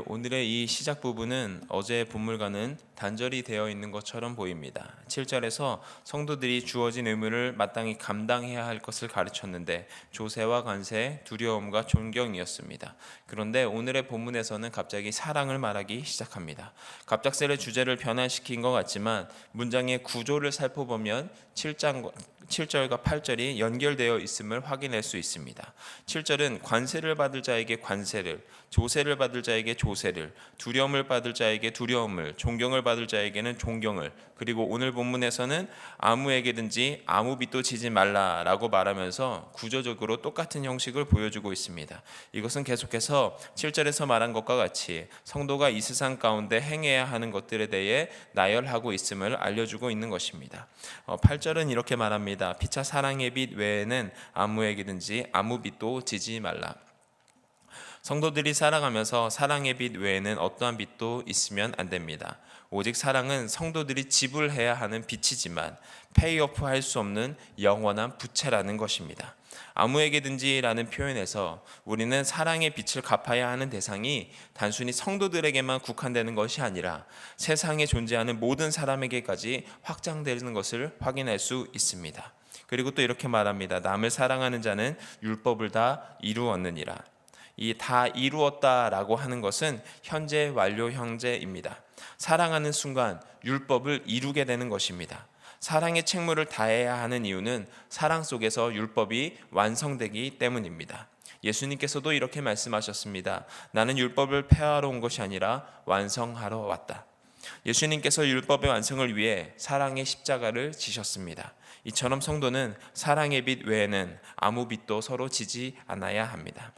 오늘의 이 시작 부분은 어제의 본문과는 단절이 되어 있는 것처럼 보입니다. 7절에서 성도들이 주어진 의무를 마땅히 감당해야 할 것을 가르쳤는데 조세와 관세, 두려움과 존경이었습니다. 그런데 오늘의 본문에서는 갑자기 사랑을 말하기 시작합니다. 갑작스레 주제를 변환시킨 것 같지만 문장의 구조를 살펴보면 7절과 8절이 연결되어 있음을 확인할 수 있습니다. 7절은 관세를 받을 자에게 관세를, 조세를 받을 자에게 조세를, 두려움을 받을 자에게 두려움을, 존경을 받을 자에게는 존경을, 그리고 오늘 본문에서는 아무에게든지 아무 빚도 지지 말라라고 말하면서 구조적으로 똑같은 형식을 보여주고 있습니다. 이것은 계속해서 7절에서 말한 것과 같이 성도가 이 세상 가운데 행해야 하는 것들에 대해 나열하고 있음을 알려주고 있는 것입니다. 8절은 이렇게 말합니다. 피차 사랑의 빚 외에는 아무에게든지 아무 빚도 지지 말라. 성도들이 살아가면서 사랑의 빚 외에는 어떠한 빚도 있으면 안 됩니다. 오직 사랑은 성도들이 지불해야 하는 빚이지만 페이오프 할 수 없는 영원한 부채라는 것입니다. 아무에게든지라는 표현에서 우리는 사랑의 빚을 갚아야 하는 대상이 단순히 성도들에게만 국한되는 것이 아니라 세상에 존재하는 모든 사람에게까지 확장되는 것을 확인할 수 있습니다. 그리고 또 이렇게 말합니다. 남을 사랑하는 자는 율법을 다 이루었느니라. 이 다 이루었다라고 하는 것은 현재 완료 형제입니다. 사랑하는 순간 율법을 이루게 되는 것입니다. 사랑의 책무를 다해야 하는 이유는 사랑 속에서 율법이 완성되기 때문입니다. 예수님께서도 이렇게 말씀하셨습니다. 나는 율법을 폐하러 온 것이 아니라 완성하러 왔다. 예수님께서 율법의 완성을 위해 사랑의 십자가를 지셨습니다. 이처럼 성도는 사랑의 빚 외에는 아무 빚도 서로 지지 않아야 합니다.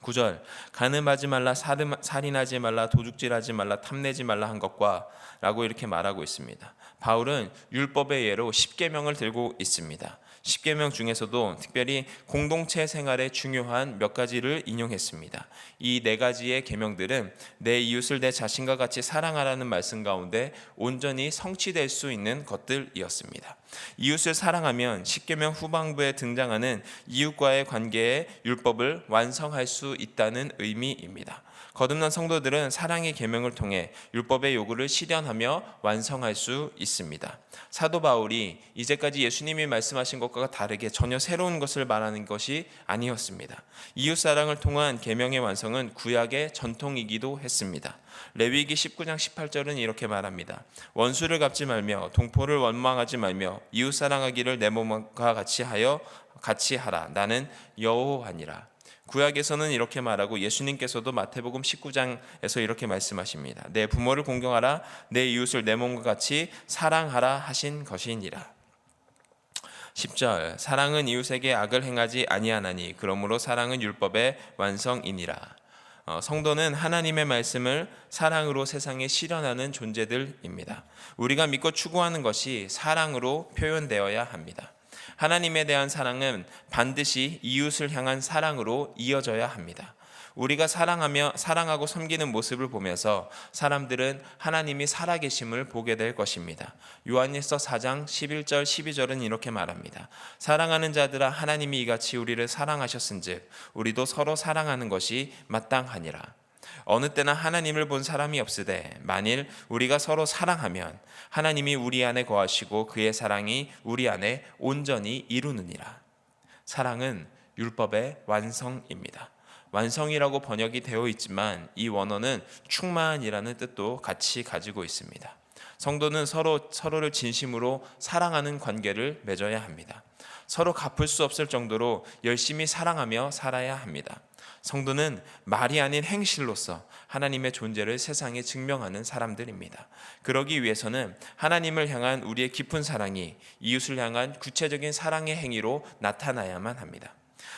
9절 간음하지 말라, 살인하지 말라, 도둑질하지 말라, 탐내지 말라 한 것과 라고 이렇게 말하고 있습니다. 바울은 율법의 예로 십계명을 들고 있습니다. 십계명 중에서도 특별히 공동체 생활에 중요한 몇 가지를 인용했습니다. 이 네 가지의 계명들은 내 이웃을 내 자신과 같이 사랑하라는 말씀 가운데 온전히 성취될 수 있는 것들이었습니다. 이웃을 사랑하면 십계명 후반부에 등장하는 이웃과의 관계의 율법을 완성할 수 있다는 의미입니다. 거듭난 성도들은 사랑의 계명을 통해 율법의 요구를 실현하며 완성할 수 있습니다. 사도 바울이 이제까지 예수님이 말씀하신 것과 다르게 전혀 새로운 것을 말하는 것이 아니었습니다. 이웃 사랑을 통한 계명의 완성은 구약의 전통이기도 했습니다. 레위기 19장 18절은 이렇게 말합니다. 원수를 갚지 말며 동포를 원망하지 말며 이웃 사랑하기를 내 몸과 같이 하라. 나는 여호와니라. 구약에서는 이렇게 말하고 예수님께서도 마태복음 19장에서 이렇게 말씀하십니다. 내 부모를 공경하라, 내 이웃을 내 몸과 같이 사랑하라 하신 것이니라. 10절 사랑은 이웃에게 악을 행하지 아니하나니 그러므로 사랑은 율법의 완성이니라. 성도는 하나님의 말씀을 사랑으로 세상에 실현하는 존재들입니다. 우리가 믿고 추구하는 것이 사랑으로 표현되어야 합니다. 하나님에 대한 사랑은 반드시 이웃을 향한 사랑으로 이어져야 합니다. 우리가 사랑하고 섬기는 모습을 보면서 사람들은 하나님이 살아계심을 보게 될 것입니다. 요한일서 4장 11절 12절은 이렇게 말합니다. 사랑하는 자들아 하나님이 이같이 우리를 사랑하셨은즉 우리도 서로 사랑하는 것이 마땅하니라. 어느 때나 하나님을 본 사람이 없으되 만일 우리가 서로 사랑하면 하나님이 우리 안에 거하시고 그의 사랑이 우리 안에 온전히 이루느니라. 사랑은 율법의 완성입니다. 완성이라고 번역이 되어 있지만 이 원어는 충만이라는 뜻도 같이 가지고 있습니다. 성도는 서로를 진심으로 사랑하는 관계를 맺어야 합니다. 서로 갚을 수 없을 정도로 열심히 사랑하며 살아야 합니다. 성도는 말이 아닌 행실로서 하나님의 존재를 세상에 증명하는 사람들입니다. 그러기 위해서는 하나님을 향한 우리의 깊은 사랑이 이웃을 향한 구체적인 사랑의 행위로 나타나야만 합니다.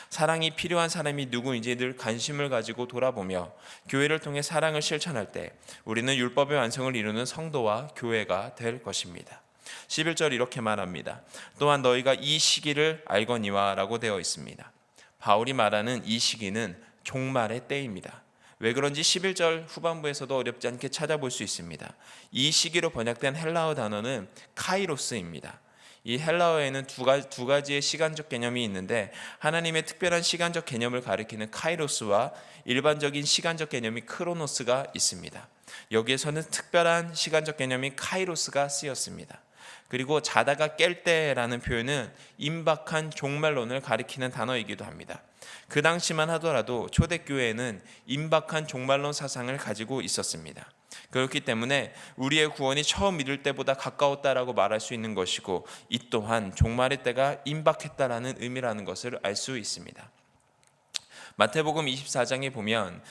사랑이 필요한 사람이 누구인지 늘 관심을 가지고 돌아보며 교회를 통해 사랑을 실천할 때 우리는 율법의 완성을 이루는 성도와 교회가 될 것입니다. 11절 이렇게 말합니다. 또한 너희가 이 시기를 알거니와 라고 되어 있습니다. 바울이 말하는 이 시기는 종말의 때입니다. 왜 그런지 11절 후반부에서도 어렵지 않게 찾아볼 수 있습니다. 이 시기로 번역된 헬라어 단어는 카이로스입니다. 이 헬라어에는 두 가지의 시간적 개념이 있는데 하나님의 특별한 시간적 개념을 가리키는 카이로스와 일반적인 시간적 개념이 크로노스가 있습니다. 여기에서는 특별한 시간적 개념이 카이로스가 쓰였습니다. 그리고 자다가 깰 때라는 표현은 임박한 종말론을 가리키는 단어이기도 합니다. 그 당시만 하더라도 초대교회에는 임박한 종말론 사상을 가지고 있었습니다. 그렇기 때문에 우리의 구원이 처음 믿을 때보다 가까웠다라고 말할 수 있는 것이고, 이 또한 종말의 때가 임박했다라는 의미라는 것을 알 수 있습니다. 마태복음 24장에 보면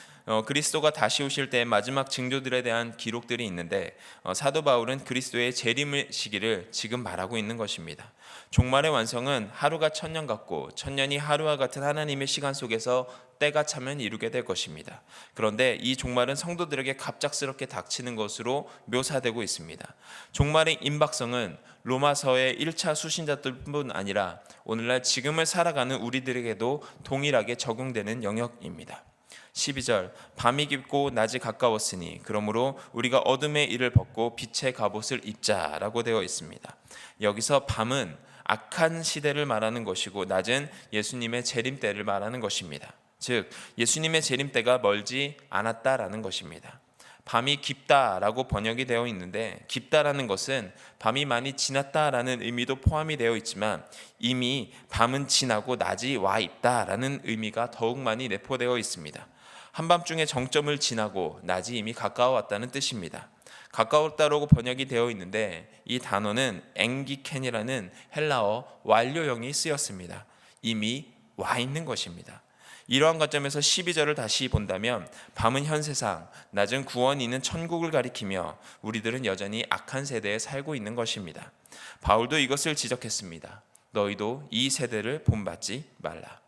그리스도가 다시 오실 때의 마지막 징조들에 대한 기록들이 있는데 사도 바울은 그리스도의 재림 시기를 지금 말하고 있는 것입니다. 종말의 완성은 하루가 천년 같고 천년이 하루와 같은 하나님의 시간 속에서 때가 차면 이루게 될 것입니다. 그런데 이 종말은 성도들에게 갑작스럽게 닥치는 것으로 묘사되고 있습니다. 종말의 임박성은 로마서의 1차 수신자들뿐 아니라 오늘날 지금을 살아가는 우리들에게도 동일하게 적용되는 영역입니다. 12절 밤이 깊고 낮이 가까웠으니 그러므로 우리가 어둠의 일을 벗고 빛의 갑옷을 입자라고 되어 있습니다. 여기서 밤은 악한 시대를 말하는 것이고 낮은 예수님의 재림 때를 말하는 것입니다. 즉 예수님의 재림 때가 멀지 않았다라는 것입니다. 밤이 깊다라고 번역이 되어 있는데 깊다라는 것은 밤이 많이 지났다라는 의미도 포함이 되어 있지만 이미 밤은 지나고 낮이 와 있다라는 의미가 더욱 많이 내포되어 있습니다. 한밤중에 정점을 지나고 낮이 이미 가까워왔다는 뜻입니다. 가까웠다라고 번역이 되어 있는데 이 단어는 엥기켄이라는 헬라어 완료형이 쓰였습니다. 이미 와 있는 것입니다. 이러한 관점에서 12절을 다시 본다면 밤은 현 세상, 낮은 구원이 있는 천국을 가리키며 우리들은 여전히 악한 세대에 살고 있는 것입니다. 바울도 이것을 지적했습니다. 너희도 이 세대를 본받지 말라.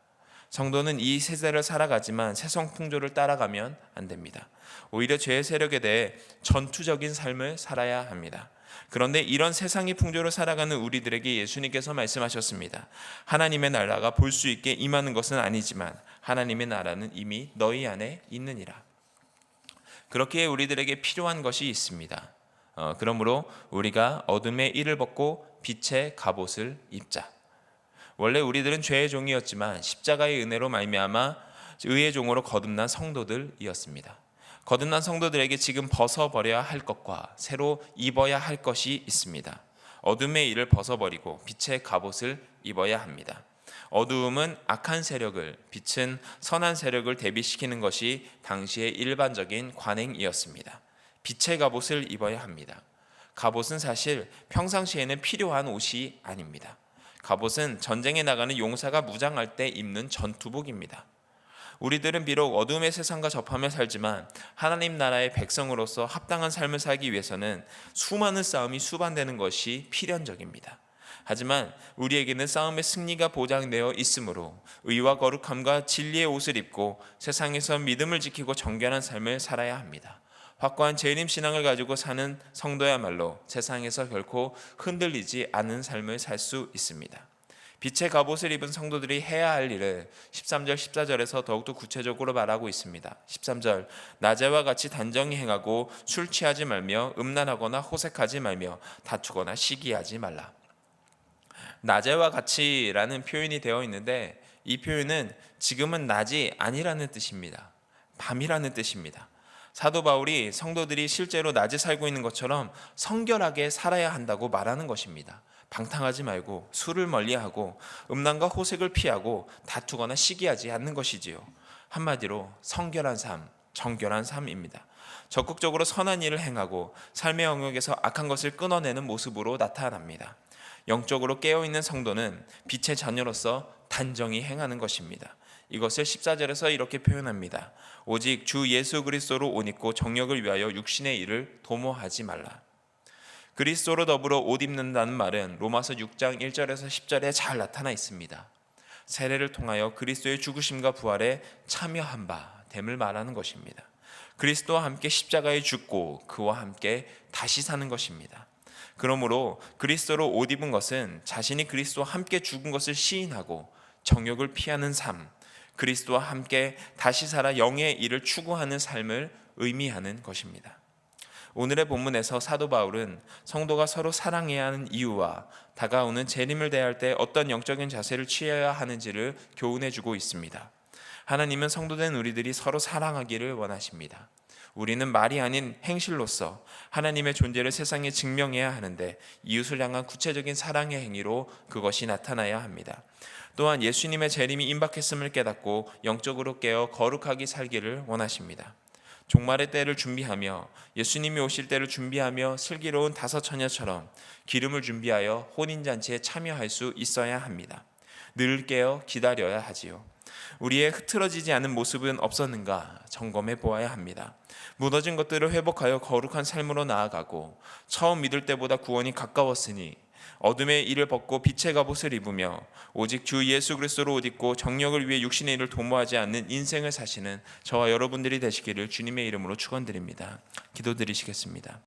성도는 이 세대를 살아가지만 세상 풍조를 따라가면 안 됩니다. 오히려 죄의 세력에 대해 전투적인 삶을 살아야 합니다. 그런데 이런 세상의 풍조로 살아가는 우리들에게 예수님께서 말씀하셨습니다. 하나님의 나라가 볼 수 있게 임하는 것은 아니지만 하나님의 나라는 이미 너희 안에 있느니라. 그렇기에 우리들에게 필요한 것이 있습니다. 그러므로 우리가 어둠의 일을 벗고 빛의 갑옷을 입자. 원래 우리들은 죄의 종이었지만 십자가의 은혜로 말미암아 의의 종으로 거듭난 성도들이었습니다. 거듭난 성도들에게 지금 벗어버려야 할 것과 새로 입어야 할 것이 있습니다. 어둠의 일을 벗어버리고 빛의 갑옷을 입어야 합니다. 어두움은 악한 세력을, 빛은 선한 세력을 대비시키는 것이 당시의 일반적인 관행이었습니다. 빛의 갑옷을 입어야 합니다. 갑옷은 사실 평상시에는 필요한 옷이 아닙니다. 갑옷은 전쟁에 나가는 용사가 무장할 때 입는 전투복입니다. 우리들은 비록 어둠의 세상과 접하며 살지만 하나님 나라의 백성으로서 합당한 삶을 살기 위해서는 수많은 싸움이 수반되는 것이 필연적입니다. 하지만 우리에게는 싸움의 승리가 보장되어 있으므로 의와 거룩함과 진리의 옷을 입고 세상에서 믿음을 지키고 정결한 삶을 살아야 합니다. 확고한 재림 신앙을 가지고 사는 성도야말로 세상에서 결코 흔들리지 않은 삶을 살 수 있습니다. 빛의 갑옷을 입은 성도들이 해야 할 일을 13절 14절에서 더욱더 구체적으로 말하고 있습니다. 13절 낮에와 같이 단정히 행하고 술 취하지 말며 음란하거나 호색하지 말며 다투거나 시기하지 말라. 낮에와 같이라는 표현이 되어 있는데 이 표현은 지금은 낮이 아니라는 뜻입니다. 밤이라는 뜻입니다. 사도 바울이 성도들이 실제로 낮에 살고 있는 것처럼 성결하게 살아야 한다고 말하는 것입니다. 방탕하지 말고 술을 멀리하고 음란과 호색을 피하고 다투거나 시기하지 않는 것이지요. 한마디로 성결한 삶, 정결한 삶입니다. 적극적으로 선한 일을 행하고 삶의 영역에서 악한 것을 끊어내는 모습으로 나타납니다. 영적으로 깨어있는 성도는 빛의 자녀로서 단정히 행하는 것입니다. 이것을 14절에서 이렇게 표현합니다. 오직 주 예수 그리스도로 옷 입고 정욕을 위하여 육신의 일을 도모하지 말라. 그리스도로 더불어 옷 입는다는 말은 로마서 6장 1절에서 10절에 잘 나타나 있습니다. 세례를 통하여 그리스도의 죽으심과 부활에 참여한 바 됨을 말하는 것입니다. 그리스도와 함께 십자가에 죽고 그와 함께 다시 사는 것입니다. 그러므로 그리스도로 옷 입은 것은 자신이 그리스도와 함께 죽은 것을 시인하고 정욕을 피하는 삶, 그리스도와 함께 다시 살아 영의 일을 추구하는 삶을 의미하는 것입니다. 오늘의 본문에서 사도 바울은 성도가 서로 사랑해야 하는 이유와 다가오는 재림을 대할 때 어떤 영적인 자세를 취해야 하는지를 교훈해 주고 있습니다. 하나님은 성도된 우리들이 서로 사랑하기를 원하십니다. 우리는 말이 아닌 행실로서 하나님의 존재를 세상에 증명해야 하는데 이웃을 향한 구체적인 사랑의 행위로 그것이 나타나야 합니다. 또한 예수님의 재림이 임박했음을 깨닫고 영적으로 깨어 거룩하게 살기를 원하십니다. 종말의 때를 준비하며 예수님이 오실 때를 준비하며 슬기로운 다섯 처녀처럼 기름을 준비하여 혼인잔치에 참여할 수 있어야 합니다. 늘 깨어 기다려야 하지요. 우리의 흐트러지지 않은 모습은 없었는가 점검해 보아야 합니다. 무너진 것들을 회복하여 거룩한 삶으로 나아가고 처음 믿을 때보다 구원이 가까웠으니 어둠의 일을 벗고 빛의 갑옷을 입으며 오직 주 예수 그리스도로 옷 입고 정력을 위해 육신의 일을 도모하지 않는 인생을 사시는 저와 여러분들이 되시기를 주님의 이름으로 축원드립니다. 기도드리시겠습니다.